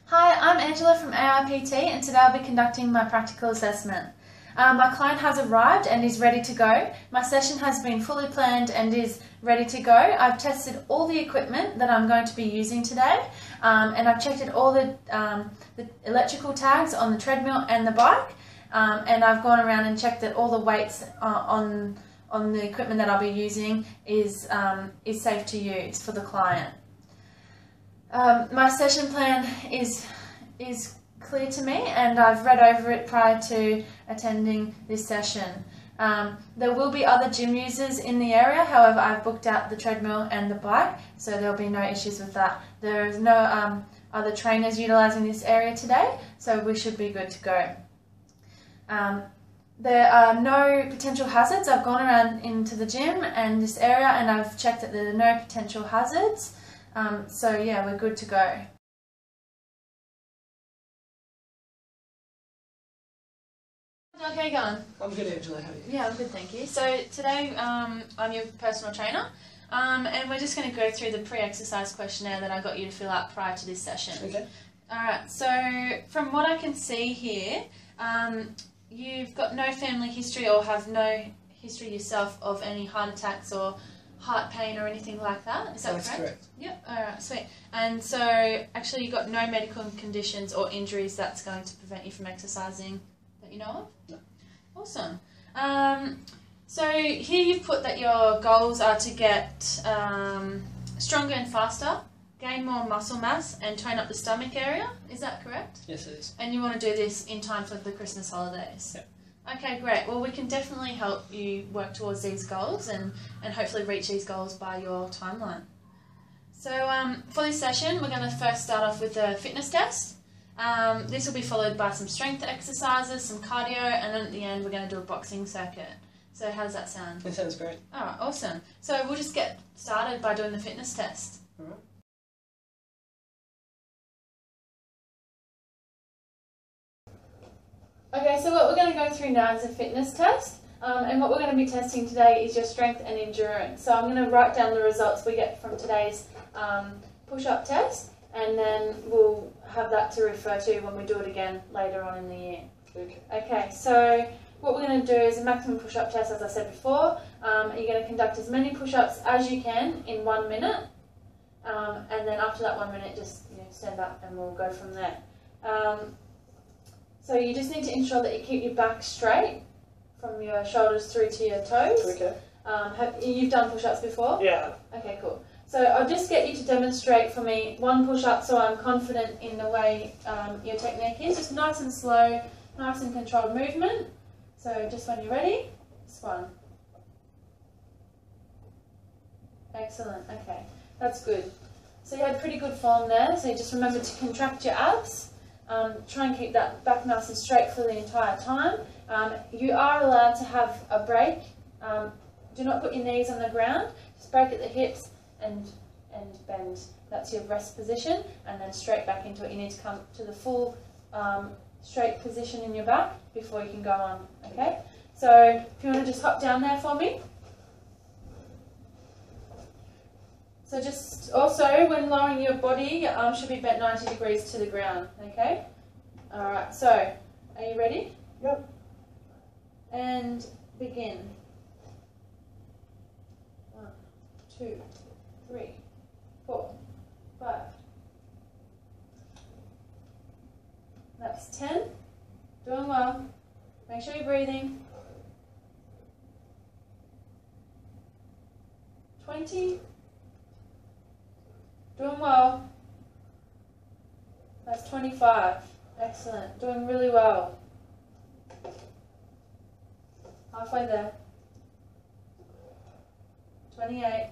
Hi, I'm Angela from Aipt and today I'll be conducting my practical assessment. My client has arrived and is ready to go. My session has been fully planned and is ready to go. I've tested all the equipment that I'm going to be using today and I've checked all the electrical tags on the treadmill and the bike and I've gone around and checked that all the weights on the equipment that I'll be using is safe to use for the client. My session plan is clear to me and I've read over it prior to attending this session. There will be other gym users in the area, however I've booked out the treadmill and the bike, so there'll be no issues with that. There is no other trainers utilising this area today, so we should be good to go. There are no potential hazards. I've gone around into the gym and this area and I've checked that there are no potential hazards. So yeah, we're good to go. How's it going? I'm good, Angela. How are you? Yeah, I'm good, thank you. So today I'm your personal trainer and we're just going to go through the pre-exercise questionnaire that I got you to fill out prior to this session. Okay. Alright, so from what I can see here, you've got no family history or have no history yourself of any heart attacks or heart pain or anything like that, is that correct? That's correct. Yep, alright, sweet. And so, actually you've got no medical conditions or injuries that's going to prevent you from exercising that you know of? No. Awesome. So here you've put that your goals are to get stronger and faster, gain more muscle mass and tone up the stomach area, is that correct? Yes, it is. And you want to do this in time for the Christmas holidays? Yep. Okay, great. Well, we can definitely help you work towards these goals and hopefully reach these goals by your timeline. So for this session, we're going to first start off with a fitness test. This will be followed by some strength exercises, some cardio, and then at the end we're going to do a boxing circuit. So how does that sound? It sounds great. Alright, awesome. So we'll just get started by doing the fitness test. Alright. Okay, so what we're going to go through now is a fitness test, and what we're going to be testing today is your strength and endurance. So I'm going to write down the results we get from today's push-up test, and then we'll have that to refer to when we do it again later on in the year. Okay, so what we're going to do is a maximum push-up test, as I said before. You're going to conduct as many push-ups as you can in 1 minute, and then after that 1 minute, just stand up and we'll go from there. So you just need to ensure that you keep your back straight from your shoulders through to your toes. Okay. You've done push-ups before? Yeah. Okay, cool. So I'll just get you to demonstrate for me one push-up so I'm confident in the way your technique is. Just nice and slow, nice and controlled movement. So just when you're ready, this one. Excellent, okay. That's good. So you had pretty good form there, so you just remember to contract your abs. Try and keep that back nice and straight for the entire time. You are allowed to have a break. Do not put your knees on the ground. Just break at the hips and bend. That's your rest position, and then straight back into it. You need to come to the full straight position in your back before you can go on. Okay. So if you want to just hop down there for me. So just also, when lowering your body, your arms should be bent 90 degrees to the ground, okay? Alright, so, are you ready? Yep. And begin. 1, 2, 3, 4, 5. That's 10. Doing well. Make sure you're breathing. 20. Doing well. That's 25. Excellent. Doing really well. Halfway there. 28.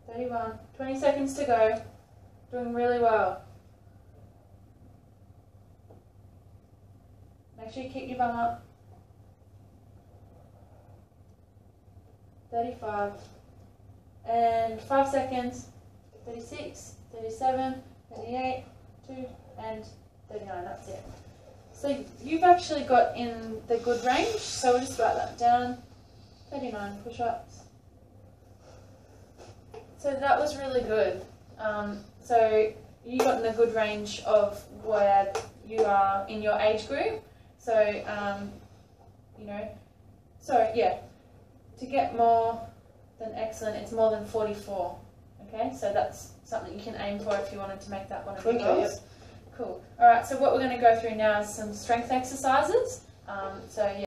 31. 20 seconds to go. Doing really well. Make sure you keep your bum up. 35, and 5 seconds, 36, 37, 38, 2, and 39, that's it. So you've actually got in the good range, so we'll just write that down. 39 push-ups. So that was really good. So you got in a good range of where you are in your age group. So, you know, so yeah, to get more than excellent, it's more than 44. Okay, so that's something you can aim for if you wanted to make that one of your goals. Yep. Cool. All right, so what we're going to go through now is some strength exercises. So yeah.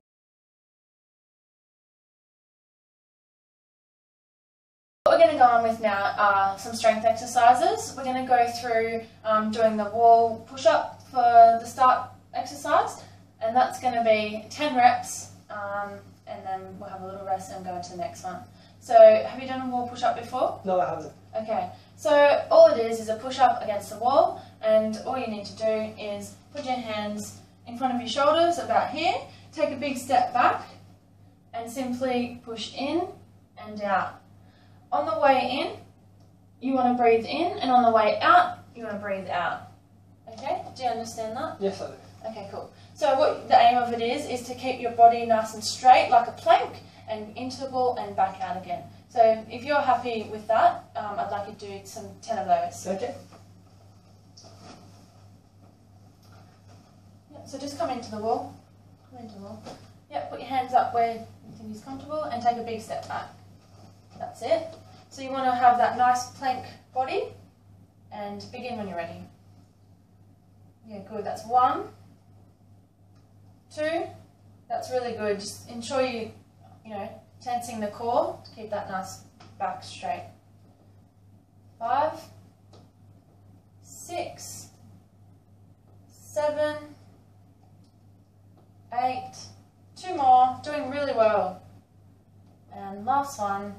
What we're going to go on with now are some strength exercises. We're going to go through doing the wall push-up for the start exercise, and that's going to be 10 reps, and then we'll have a little rest and go into the next one. So, have you done a wall push-up before? No, I haven't. Okay, so all it is a push-up against the wall, and all you need to do is put your hands in front of your shoulders, about here, take a big step back, and simply push in and out. On the way in, you want to breathe in, and on the way out, you want to breathe out. Okay, do you understand that? Yes, I do. Okay, cool. So what the aim of it is to keep your body nice and straight, like a plank, and into the ball and back out again. So if you're happy with that, I'd like you to do some 10 of those. Okay. Yep, so just come into the wall. Come into the wall. Yep, put your hands up where you think is comfortable and take a big step back. That's it. So you want to have that nice plank body, and begin when you're ready. Yeah, good. That's 1, 2. That's really good. Just ensure you know, tensing the core to keep that nice back straight. 5, 6, 7, 8. 2 more. Doing really well. And last one.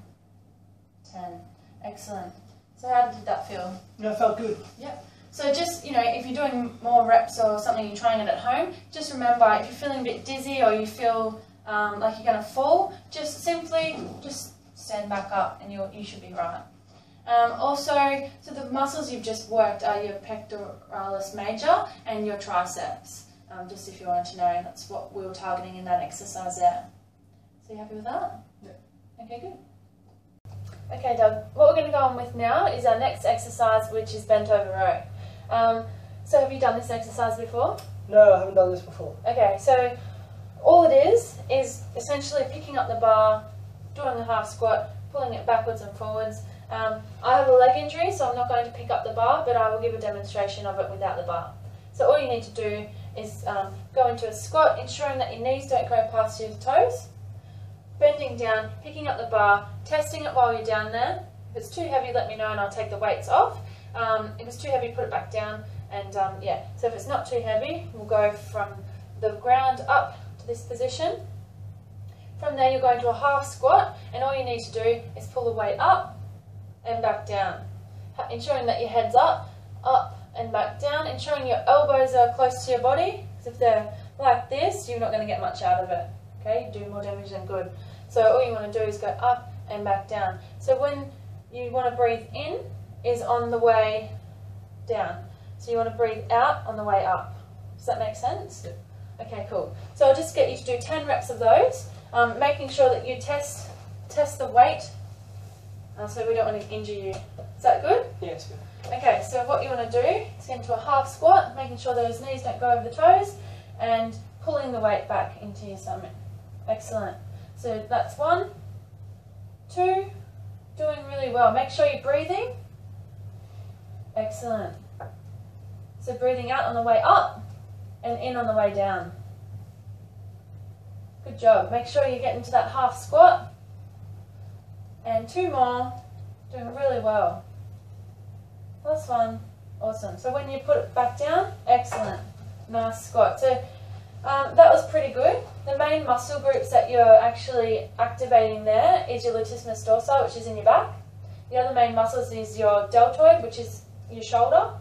10. Excellent. So how did that feel? Yeah, it felt good. Yep. So just, you know, if you're doing more reps or something, you're trying it at home, just remember, if you're feeling a bit dizzy or you feel like you're going to fall, just simply stand back up and you should be right. Also, so the muscles you've just worked are your pectoralis major and your triceps, just if you wanted to know. That's what we were targeting in that exercise there. So you happy with that? Yeah. Okay, good. Okay, Doug, what we're going to go on with now is our next exercise, which is bent over row. So have you done this exercise before? No, I haven't done this before. Okay, so all it is essentially picking up the bar, doing a half squat, pulling it backwards and forwards. I have a leg injury, so I'm not going to pick up the bar, but I will give a demonstration of it without the bar. So all you need to do is go into a squat, ensuring that your knees don't go past your toes. Bending down, picking up the bar, testing it while you're down there. If it's too heavy, let me know and I'll take the weights off. If it's too heavy, put it back down. And yeah, so if it's not too heavy, we'll go from the ground up to this position. From there, you're going to a half squat, and all you need to do is pull the weight up and back down. Ensuring that your head's up and back down, ensuring your elbows are close to your body, because if they're like this, you're not going to get much out of it. Okay, you do more damage than good. So all you want to do is go up and back down. So when you want to breathe in is on the way down. So you want to breathe out on the way up. Does that make sense? Yeah. Okay, cool. So I'll just get you to do 10 reps of those, making sure that you test the weight, so we don't want to injure you. Is that good? Yeah, it's good. Okay, so what you want to do is get into a half squat, making sure those knees don't go over the toes, and pulling the weight back into your stomach. Excellent. So that's 1, 2, doing really well. Make sure you're breathing. Excellent. So breathing out on the way up and in on the way down. Good job. Make sure you get into that half squat. And 2 more. Doing really well. Last one. Awesome. So when you put it back down, excellent. Nice squat. So that was pretty good. The main muscle groups that you're actually activating there is your latissimus dorsi, which is in your back. The other main muscles is your deltoid, which is your shoulder,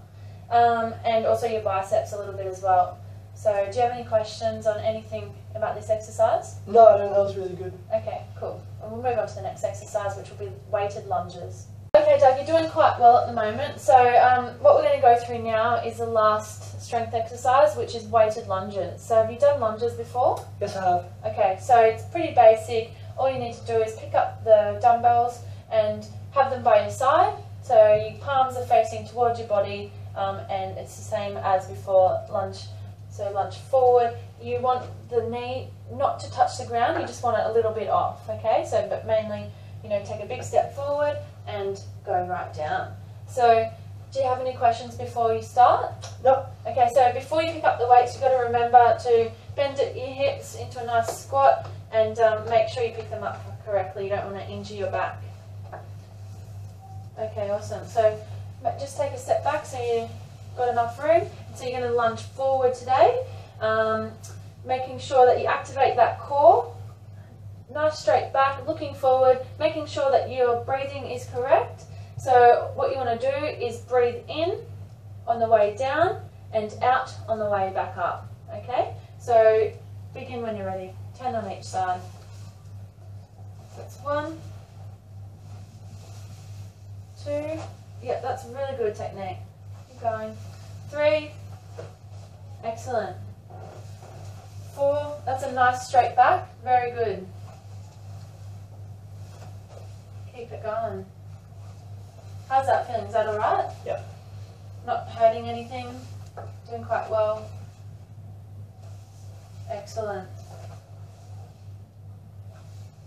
and also your biceps a little bit as well. So do you have any questions on anything about this exercise? No, I don't. That was really good. Okay, cool. And we'll move on to the next exercise, which will be weighted lunges. Okay, Doug, you're doing quite well at the moment. So what we're going to go through now is the last strength exercise, which is weighted lunges. So have you done lunges before? Yes, I have. Okay, so it's pretty basic. All you need to do is pick up the dumbbells and have them by your side, so your palms are facing towards your body, and it's the same as before, lunge. So lunge forward. You want the knee not to touch the ground, you just want it a little bit off, okay? So, but mainly, you know, take a big step forward and go right down. So, do you have any questions before you start? No. Okay, so before you pick up the weights, you've got to remember to bend your hips into a nice squat and make sure you pick them up correctly. You don't want to injure your back. Okay, awesome. So just take a step back so you've got enough room. So you're going to lunge forward today, making sure that you activate that core. Nice straight back, looking forward, making sure that your breathing is correct. So what you want to do is breathe in on the way down and out on the way back up. Okay? So begin when you're ready. 10 on each side. That's 1, 2. Yep, that's a really good technique. Keep going. 3. Excellent. 4. That's a nice straight back. Very good. Keep it going. How's that feeling? Is that alright? Yep. Not hurting anything? Doing quite well? Excellent.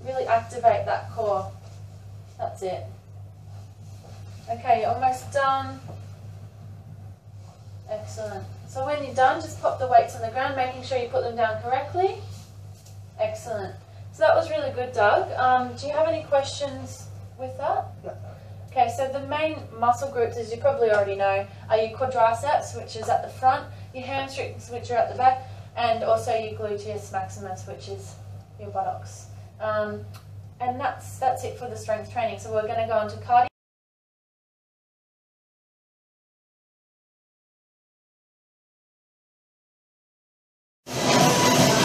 Really activate that core. That's it. Okay, you're almost done. Excellent. So when you're done, just pop the weights on the ground, making sure you put them down correctly. Excellent. So that was really good, Doug. Do you have any questions with that? No. Okay, so the main muscle groups, as you probably already know, are your quadriceps, which is at the front, your hamstrings, which are at the back, and also your gluteus maximus, which is your buttocks. And that's it for the strength training. So we're going to go on to cardio.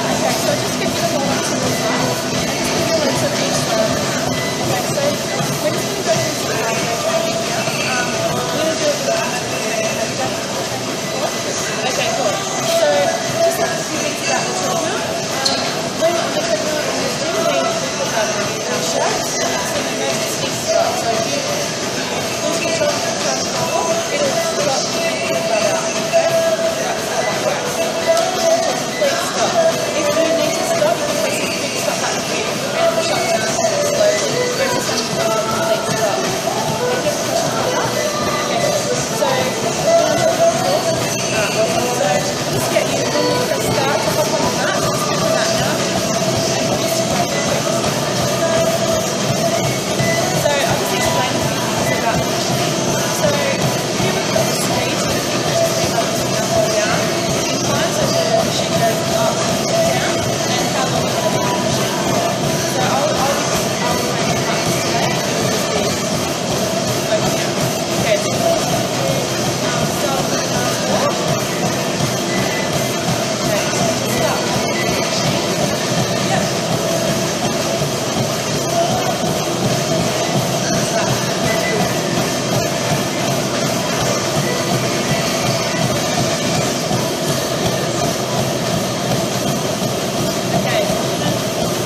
Okay, so just get the ball onto the side. And just put your legs on each side. Okay, so we're just going to go through some cardio training here. We're going to do a bit of cardio training. Have you done cardio training before? Okay, cool. So just like a few things about the treadmill. When on the treadmill in the gym, we put that on our shirts, and it's an emergency stop. So if you lose control of the treadmill, it'll stop and pull that out. Okay? That's how that works. Complete stop. If you need to stop, you can press a quick stop button here and push up down slowly. Whereas this one will go complete stop. Any questions about that? Okay. So just get you when you press start to hop on the mat, just hop on that now. And we'll just go quick. So I'll just explain a few things about the machine. So here we've got the speed, so the thing that's just up or down. Incline, so the machine goes up, down, and how long you're going to be on the machine for. So I'll be making parts today, and it will just be over here. Okay, so we're going to start with the walk. Okay, so just start with the machine. Yep. That's that. Okay,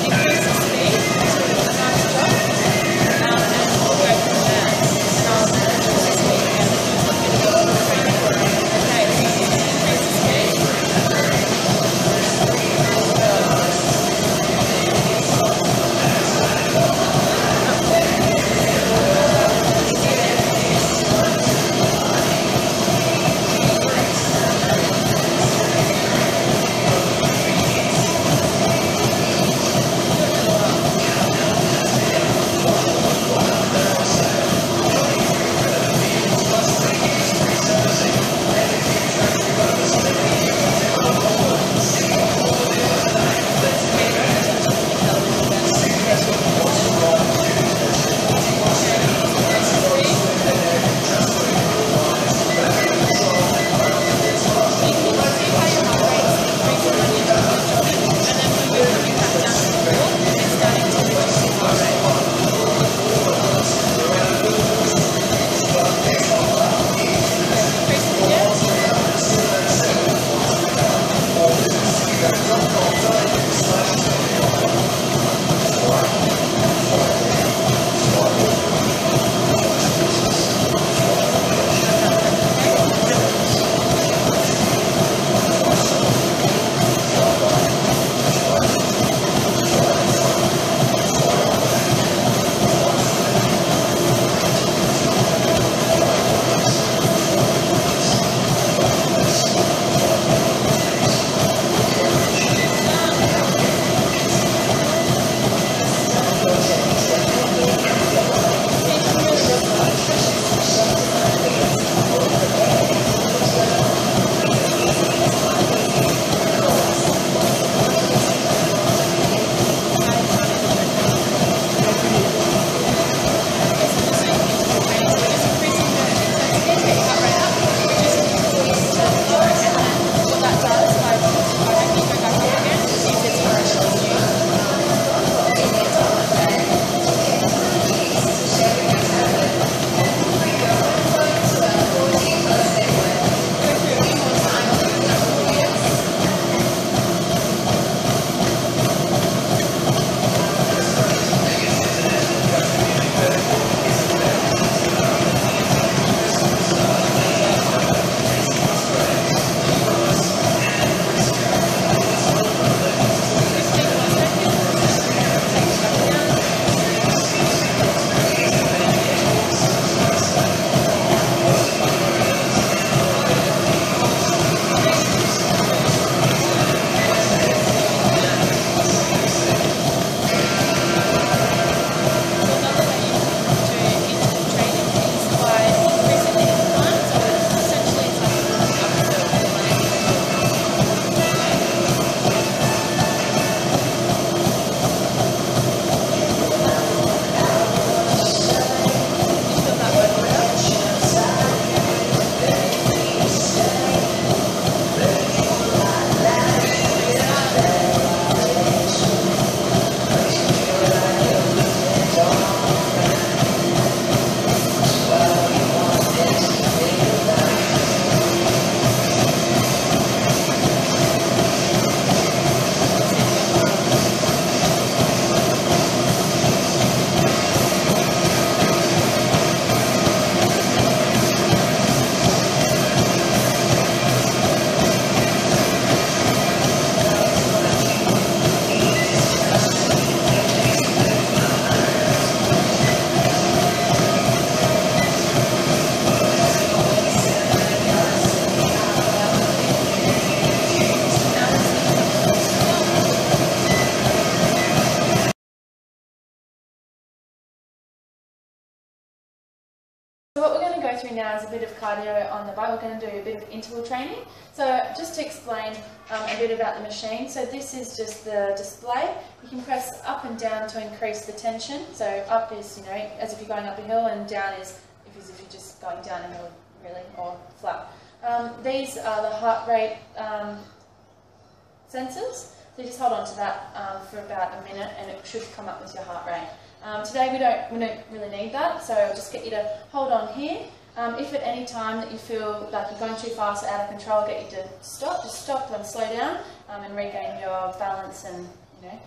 increase the speed to a nice drop, and we'll go from there. And I'll reduce the speed again, just a bit of a training. Okay, increase the speed. through now is a bit of cardio on the bike. We're going to do a bit of interval training. So just to explain a bit about the machine. So this is just the display. You can press up and down to increase the tension. So up is, you know, as if you're going up a hill, and down is as if you're just going down a hill, really, or flat. These are the heart rate sensors. So you just hold on to that for about a minute, and it should come up with your heart rate. Today we don't really need that, so I'll just get you to hold on here. If at any time that you feel like you're going too fast or out of control, I'll get you to stop. Just stop and slow down and regain your balance, and you know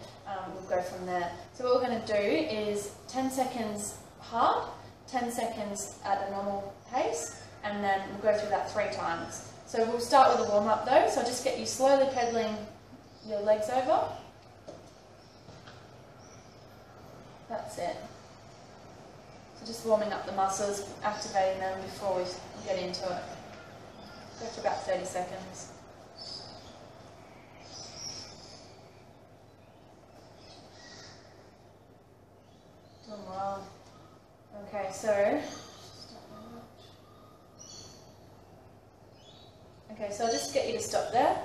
we'll go from there. So what we're going to do is 10 seconds hard, 10 seconds at a normal pace, and then we'll go through that 3 times. So we'll start with a warm up though. So I'll just get you slowly pedaling your legs over. That's it. So just warming up the muscles, activating them before we get into it. Go for about 30 seconds. Doing well. Okay, so I'll just get you to stop there.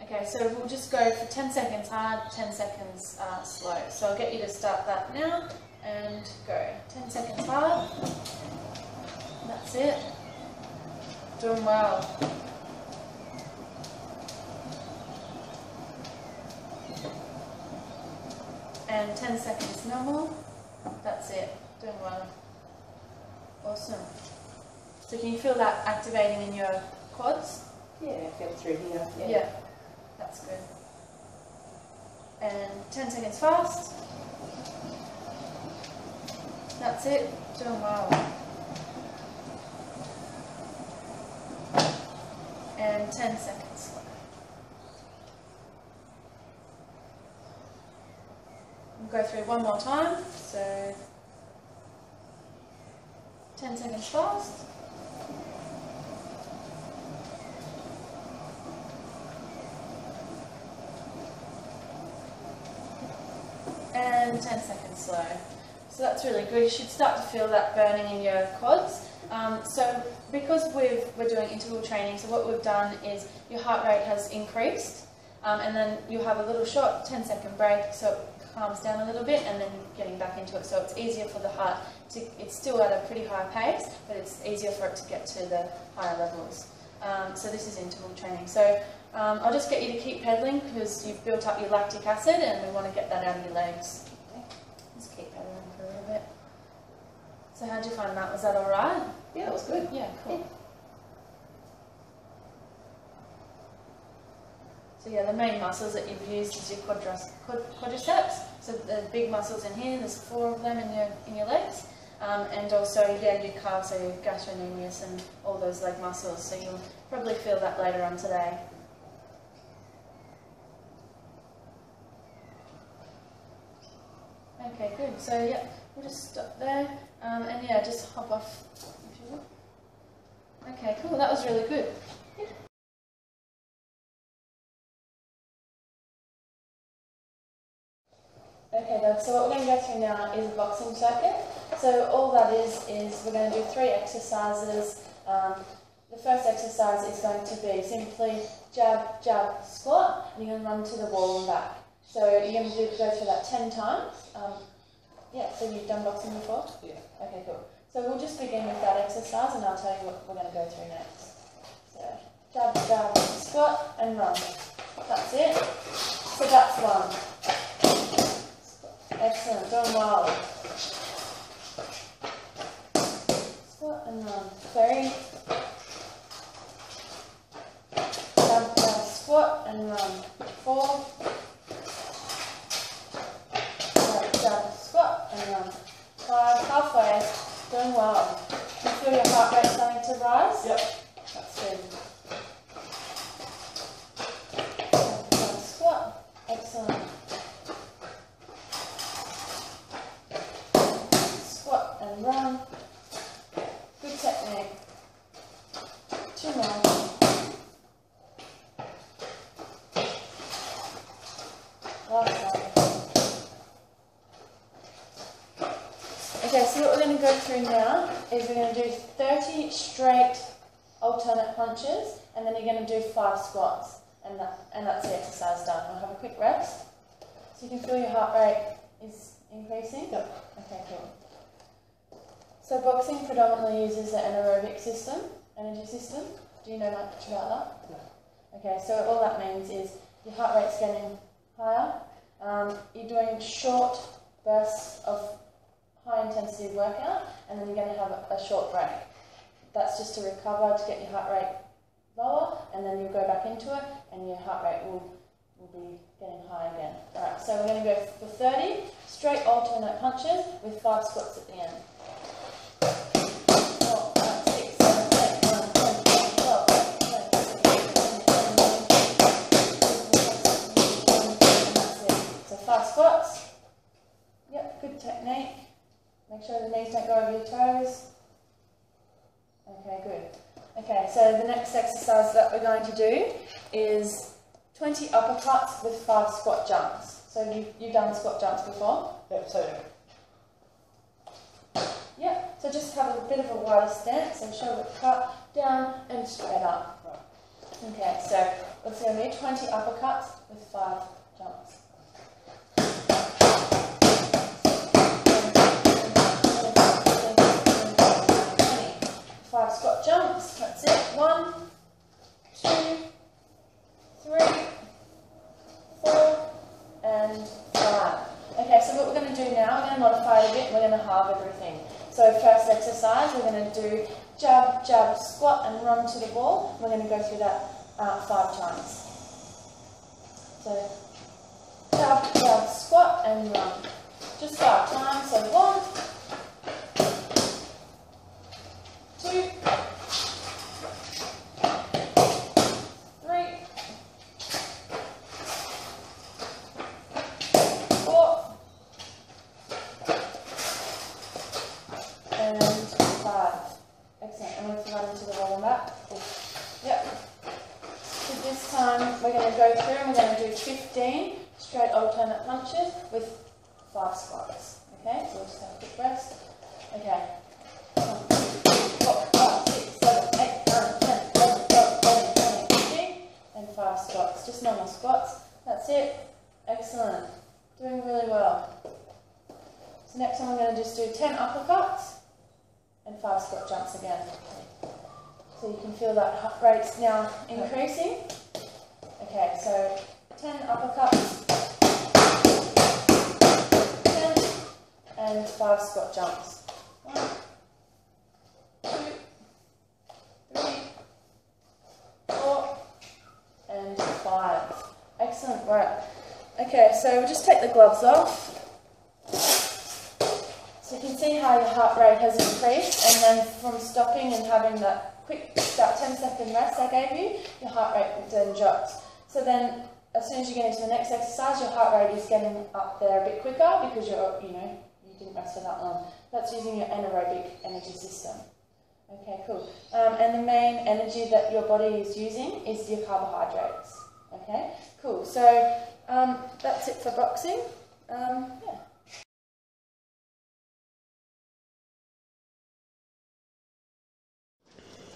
Okay, so we'll just go for 10 seconds hard, 10 seconds slow. So I'll get you to start that now and go. 10 seconds hard. That's it. Doing well. And 10 seconds normal. That's it. Doing well. Awesome. So can you feel that activating in your quads? Yeah, I feel through here. Yeah. That's good. And 10 seconds fast. That's it. Doing well. And 10 seconds slow. We'll go through one more time. So 10 seconds fast. And 10 seconds slow. So that's really good. You should start to feel that burning in your quads. So because we're doing interval training, so what we've done is your heart rate has increased, and then you have a little short 10-second break, so it calms down a little bit, and then getting back into it. So it's easier for the heart to, it's still at a pretty high pace, but it's easier for it to get to the higher levels. So this is interval training. So I'll just get you to keep pedaling because you've built up your lactic acid and we want to get that out of your legs. Okay. Just keep pedaling for a little bit. So how did you find that? Was that alright? Yeah, it was good. Yeah, cool. Yeah. So yeah, the main muscles that you've used is your quadriceps. So the big muscles in here, there's 4 of them in your legs. And also yeah, your calves, so your gastrocnemius and all those leg muscles. So you'll probably feel that later on today. Okay, good. So yeah, we'll just stop there. And yeah, just hop off if you want. Okay, cool. That was really good. Yeah. Okay, Doug, so what we're going to go through now is a boxing circuit. So all that is we're going to do 3 exercises. The first exercise is going to be simply jab, jab, squat, and you're going to run to the wall and back. So you're going to go through that 10 times. Yeah, so you've done boxing before? Yeah. Okay, cool. So we'll just begin with that exercise and I'll tell you what we're going to go through next. So jab, jab, squat, and run. That's it. So that's 1. Excellent, doing well. Squat and run. 3. Jab, jab, squat and run. 4. Jab, jab, squat and run. 5. Halfway. Doing well. Can you feel your heart rate starting to rise? Yep. That's good. Jab, jab, squat. Excellent. Squat and run. Good technique. 2 more. Last one. Okay, so what we're going to go through now is we're going to do 30 straight alternate punches, and then you're going to do 5 squats, and that's the exercise done. We'll have a quick rest, so you can feel your heart rate is increasing. Yep. Okay, cool. So boxing predominantly uses the anaerobic system, energy system. Do you know much about that? No. Okay, so all that means is your heart rate's getting higher. You're doing short bursts of high intensity workout, and then you're going to have a short break. That's just to recover, to get your heart rate lower, and then you'll go back into it, and your heart rate will be getting high again. Alright, so we're going to go for 30 straight alternate punches with 5 squats at the end. 4, 5, 6, 7, 8, 9, 10, 11, 12, 13, 14, 15, 16, 17, 18, 19, 20, 21, 22, 23, 24, 25, 26, 27, 28, 29, 30. And that's it. So 5 squats. Yep, good technique. Make sure the knees don't go over your toes. Okay, good. Okay, so the next exercise that we're going to do is 20 uppercuts with 5 squat jumps. So you've done squat jumps before? Yep, so Yep, so just have a bit of a wider stance, so shoulder cut, down and straight up. Okay, so it's going to be 20 uppercuts with 5 jumps. 5 squat jumps, that's it. 1, 2, 3, 4, and 5. Okay, so what we're going to do now, we're going to modify it a bit, we're going to halve everything. So first exercise, we're going to do jab, jab, squat and run to the ball. We're going to go through that 5 times. So jab, jab, squat and run. Just 5 times, so 1, 2, 3, 4, and 5. Excellent. And let's run into the ball and back. Yep. So this time we're going to go through and we're going to do 15 straight alternate punches with 5 squats. Okay, so we'll just have a quick rest. Okay. 1, 2, 3, 4, 5, 6, 7, 8, 9, 10, 11, 12, 13, 14, 15, and 5 squats. Just normal squats. That's it. Excellent. Doing really well. So next one we're going to just do 10 uppercuts and 5 squat jumps again. So you can feel that heart rate's now increasing. Okay, so 10 uppercuts, 10, and 5 squat jumps. 1, 2, 3, 4, and 5. Excellent, right. Okay, so we'll just take the gloves off. So you can see how your heart rate has increased, and then from stopping and having that quick, about 10-second rest I gave you, your heart rate then drops. So then, as soon as you get into the next exercise, your heart rate is getting up there a bit quicker because you didn't rest for that long. That's using your anaerobic energy system. Okay, cool. And the main energy that your body is using is your carbohydrates. Okay, cool. So that's it for boxing. Yeah.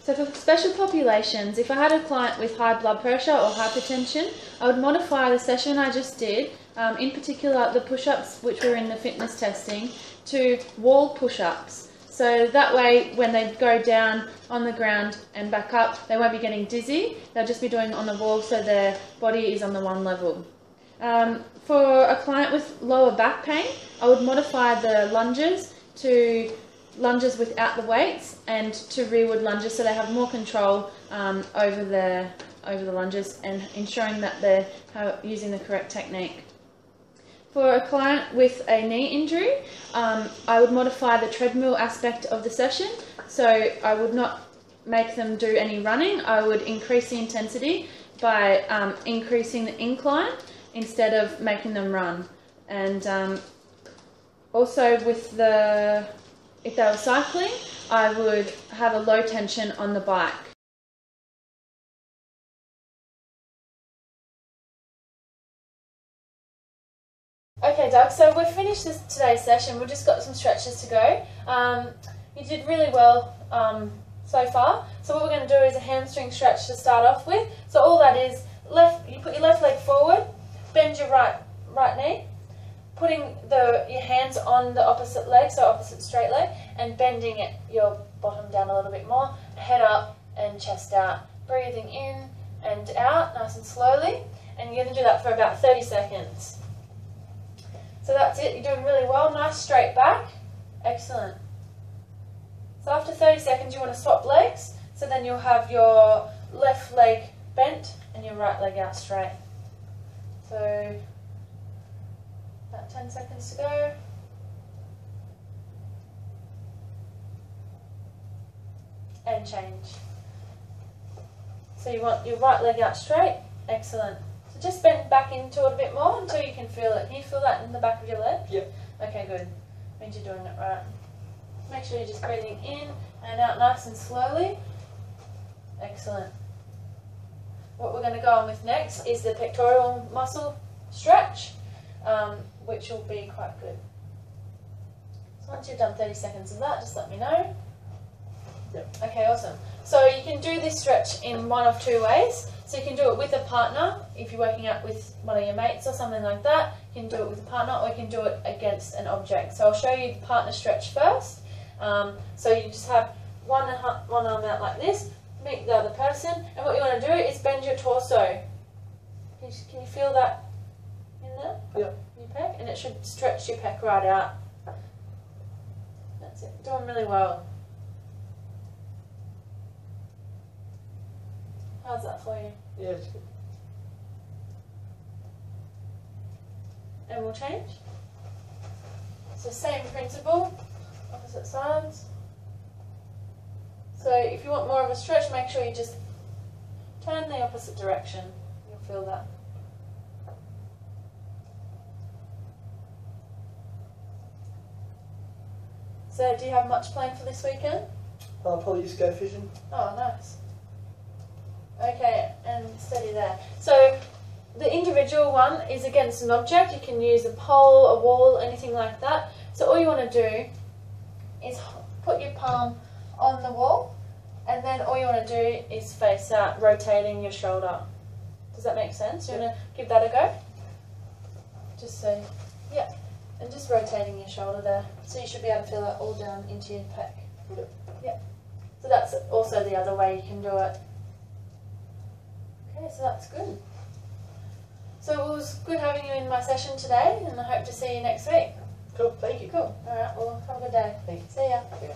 So for special populations, if I had a client with high blood pressure or hypertension, I would modify the session I just did, in particular the push-ups which were in the fitness testing, to wall push-ups. So that way when they go down on the ground and back up, they won't be getting dizzy, they'll just be doing it on the wall so their body is on the one level. For a client with lower back pain, I would modify the lunges to lunges without the weights and to rearward lunges so they have more control over the lunges and ensuring that they're using the correct technique. For a client with a knee injury, I would modify the treadmill aspect of the session, so I would not make them do any running. I would increase the intensity by increasing the incline instead of making them run. And also with if they were cycling, I would have a low tension on the bike. Okay, Doug, so we've finished today's session. We've just got some stretches to go. You did really well so far. So what we're going to do is a hamstring stretch to start off with. So all that is, you put your left leg forward, bend your right knee, putting your hands on the opposite leg, so opposite straight leg, and bending your bottom down a little bit more, head up and chest out. Breathing in and out nice and slowly, and you're going to do that for about 30 seconds. So that's it, you're doing really well. Nice straight back. Excellent. So after 30 seconds you want to swap legs, so then you'll have your left leg bent and your right leg out straight. So about 10 seconds to go. And change. So you want your right leg out straight. Excellent. So just bend back into it a bit more until you can feel it. Can you feel that in the back of your leg? Yep. Okay, good. Means you're doing it right. Make sure you're just breathing in and out nice and slowly. Excellent. What we're going to go on with next is the pectoral muscle stretch, which will be quite good. So once you've done 30 seconds of that, just let me know. Yep. Okay, awesome. So you can do this stretch in one of two ways. So you can do it with a partner, if you're working out with one of your mates or something like that. You can do it with a partner, or you can do it against an object. So I'll show you the partner stretch first. So you just have one arm out like this, meet the other person, and what you want to do is bend your torso. Can you feel that in there? Yep. Your pec? And it should stretch your pec right out. That's it. Doing really well. How's that for you? Yeah, it's good. And we'll change. So same principle, opposite sides. So if you want more of a stretch, make sure you just turn the opposite direction. You'll feel that. So do you have much planned for this weekend? I'll probably just go fishing. Oh, nice. Okay, and steady there. So the individual one is against an object. You can use a pole, a wall, anything like that. So all you want to do is put your palm on the wall, and then all you want to do is face out, rotating your shoulder. Does that make sense? You want to give that a go? Just so, yeah, and just rotating your shoulder there. So you should be able to feel it all down into your pec. Yep. Yeah. So that's also the other way you can do it. Okay, so that's good. So it was good having you in my session today, and I hope to see you next week. Cool, thank you. Cool. Alright, well, have a good day. Thank you. See ya. Yeah.